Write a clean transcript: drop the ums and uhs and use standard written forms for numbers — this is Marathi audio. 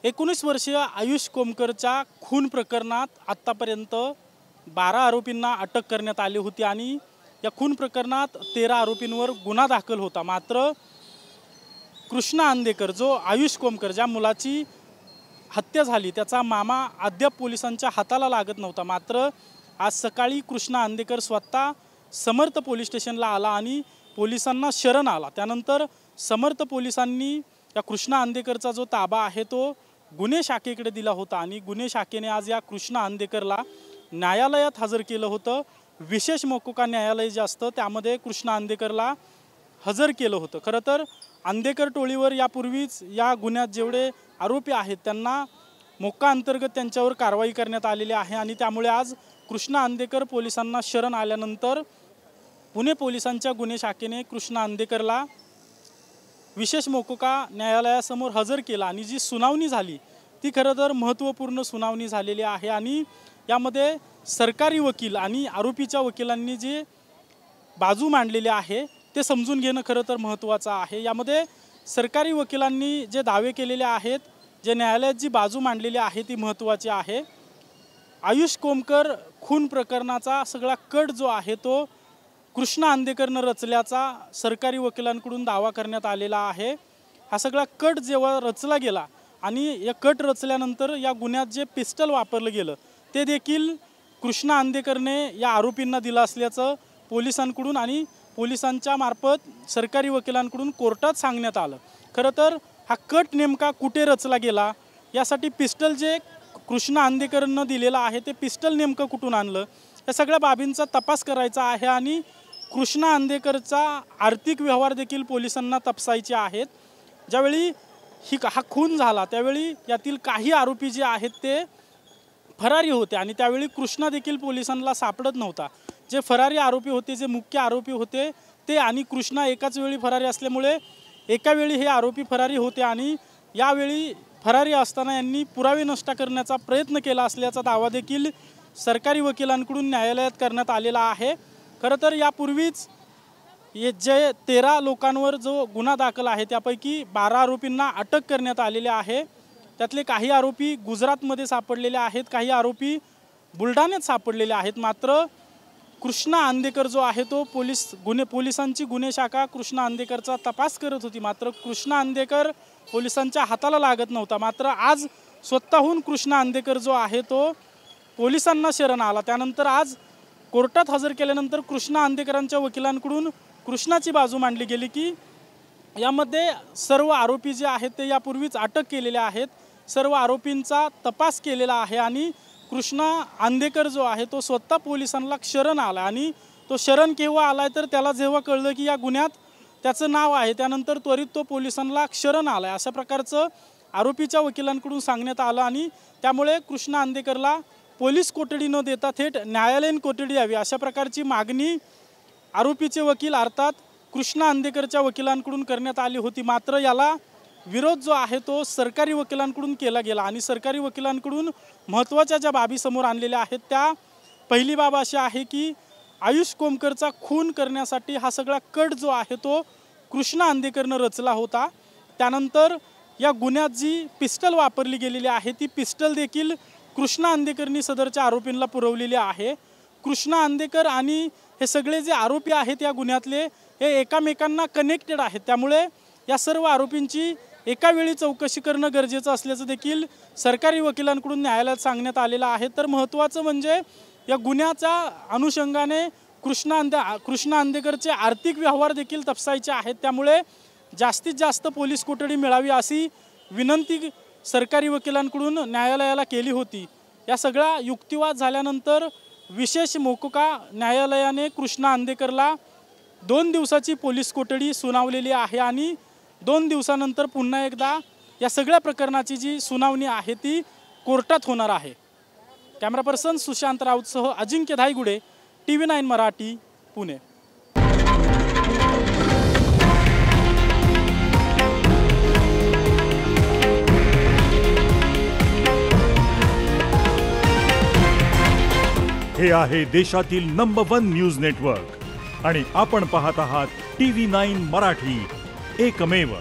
19 वर्षीय आयुष कोमकरच्या खून प्रकरणात आत्तापर्यंत 12 आरोपींना अटक करण्यात आली होती आणि या खून प्रकरणात 13 आरोपींवर गुन्हा दाखल होता। मात्र कृष्णा अंदेकर जो आयुष कोमकर ज्या मुलाची हत्या झाली त्याचा मामा अद्याप पोलिसांच्या हाताला लागत नव्हता। मात्र आज सकाळी कृष्णा अंदेकर स्वतः समर्थ पोलीस स्टेशनला आला आणि पोलिसांना शरण आला। त्यानंतर समर्थ पोलिसांनी या कृष्णा अंदेकरचा जो ताबा आहे तो गुन्हे शाखेकडे दिला होता आणि गुन्हे शाखेने आज या कृष्णा अंदेकरला न्यायालयात हजर केलं होतं। विशेष मोकोका न्यायालय जे असतं त्यामध्ये कृष्णा अंदेकरला हजर केलं होतं। खरं तर अंदेकर टोळीवर यापूर्वीच या गुन्ह्यात जेवढे आरोपी आहेत त्यांना मोक्का अंतर्गत त्यांच्यावर कारवाई करण्यात आलेली आहे आणि त्यामुळे आज कृष्णा अंदेकर पोलिसांना शरण आल्यानंतर पुणे पोलिसांच्या गुन्हे शाखेने कृष्णा अंदेकरला विशेष मोकोका न्यायालयासमोर हजर केला आणि जी सुनावणी झाली ती खरं तर महत्त्वपूर्ण सुनावणी झालेली आहे आणि यामध्ये सरकारी वकील आणि आरोपीच्या वकिलांनी जी बाजू मांडलेली आहे ते समजून घेणं खरं तर महत्त्वाचं आहे। यामध्ये सरकारी वकिलांनी जे दावे केलेले आहेत, जे न्यायालयात जी बाजू मांडलेली आहे ती महत्त्वाची आहे। आयुष कोमकर खून प्रकरणाचा सगळा कट जो आहे तो कृष्णा अंदेकरनं रचल्याचा सरकारी वकिलांकडून दावा करण्यात आलेला आहे। हा सगळा कट जेव्हा रचला गेला आणि या कट रचल्यानंतर या गुन्ह्यात जे पिस्टल वापरलं गेलं ते देखील कृष्णा अंदेकरने या आरोपींना दिलं असल्याचं पोलिसांकडून आणि पोलिसांच्या मार्फत सरकारी वकिलांकडून कोर्टात सांगण्यात आलं। खरं तर हा कट नेमका कुठे रचला गेला यासाठी पिस्टल जे कृष्णा अंदेकरनं दिलेलं आहे ते पिस्टल नेमकं कुठून आणलं या सगळ्या बाबींचा तपास करायचा आहे आणि कृष्णा अंदेकरचा आर्थिक व्यवहार देखील पोलिसांना तपासायचे आहेत। ज्यावेळी हा खून झाला त्यावेळी यातील काही आरोपी जे आहेत ते फरारी होते आणि त्यावेळी कृष्णा देखील पोलिसांना सापडत नव्हता। जे फरारी आरोपी होते, जे मुख्य आरोपी होते ते आणि कृष्णा एकाच वेळी फरारी असल्यामुळे एका वेळी हे आरोपी फरारी होते आणि यावेळी फरारी असताना यांनी पुरावे नष्ट करण्याचा प्रयत्न केला असल्याचा दावा देखील सरकारी वकिलांकडून न्यायालयात करण्यात आलेला आहे। खरं तर यापूर्वीच जे 13 लोकांवर जो गुन्हा दाखल आहे त्यापैकी 12 आरोपींना अटक करण्यात आलेली आहे। त्यातले काही आरोपी गुजरातमध्ये सापडलेले आहेत, काही आरोपी बुलढाण्यात सापडलेले आहेत। मात्र कृष्णा अंदेकर जो आहे तो पोलिसांची गुन्हे शाखा कृष्णा अंदेकरचा तपास करत होती। मात्र कृष्णा अंदेकर पोलिसांच्या हाताला लागत नव्हता। मात्र आज स्वतःहून कृष्णा अंदेकर जो आहे तो पोलिसांना शरण आला। त्यानंतर आज कोर्टात हजर केल्यानंतर कृष्णा अंदेकरांच्या वकिलांकडून कृष्णाची बाजू मांडली गेली की यामध्ये सर्व आरोपी जे आहेत ते यापूर्वीच अटक केलेले आहेत, सर्व आरोपींचा तपास केलेला आहे आणि कृष्णा अंदेकर जो आहे तो स्वतः पोलिसांना शरण आला आणि तो शरण केव्हा आलाय तर त्याला जेव्हा कळलं की या गुन्ह्यात त्याचं नाव आहे त्यानंतर त्वरित तो पोलिसांना शरण आलाय अशा प्रकारचं आरोपीच्या वकिलांकडून सांगण्यात आलं आणि त्यामुळे कृष्णा अंदेकरला पोलीस कोठडी न देता थेट न्यायालयीन कोठडी द्यावी अशा प्रकारची मागणी आरोपीचे वकील अर्थात कृष्णा अंदेकरच्या वकिलांकडून करण्यात आली होती। मात्र याला विरोध जो आहे तो सरकारी वकिलांकडून केला गेला आणि सरकारी वकिलांकडून महत्त्वाच्या ज्या बाबी समोर आणलेल्या आहेत त्या पहिली बाब अशी आहे की आयुष कोमकरचा खून करण्यासाठी हा सगळा कट जो आहे तो कृष्णा अंदेकरनं रचला होता। त्यानंतर या गुन्ह्यात जी पिस्टल वापरली गेलेली आहे ती पिस्टल देखील कृष्णा अंदेकरनी सदरच्या आरोपींना पुरवलेली आहे। कृष्णा अंदेकर आणि हे सगळे जे आरोपी आहेत या गुन्ह्यातले हे एकमेकांना कनेक्टेड आहेत। त्यामुळे या सर्व आरोपींची एका वेळी चौकशी करणं गरजेचं असल्याचं देखील सरकारी वकिलांकडून न्यायालयात सांगण्यात आलेलं आहे। तर महत्त्वाचं म्हणजे या गुन्ह्याच्या अनुषंगाने कृष्णा अंदेकरचे आर्थिक व्यवहार देखील तपासायचे आहेत। त्यामुळे जास्तीत जास्त पोलीस कोठडी मिळावी अशी विनंती सरकारी वकिलांकडून न्यायालयाला केली होती। या सगळा युक्तिवाद झाल्यानंतर विशेष मोकोका न्यायालयाने कृष्णा अंदेकरला 2 दिवसाची पोलीस कोठडी सुनावलेली आहे आणि 2 दिवसानंतर पुन्हा एकदा या सगळ्या प्रकरणाची जी सुनावणी आहे ती कोर्टात होणार आहे। कॅमेरा पर्सन सुशांत राऊतसह अजिंक्य धायगुडे, TV9 मराठी, पुणे। हे आहे देशातील नंबर 1 न्यूज नेटवर्क आणि आपण पाहत आहात TV9 मराठी, एकमेव।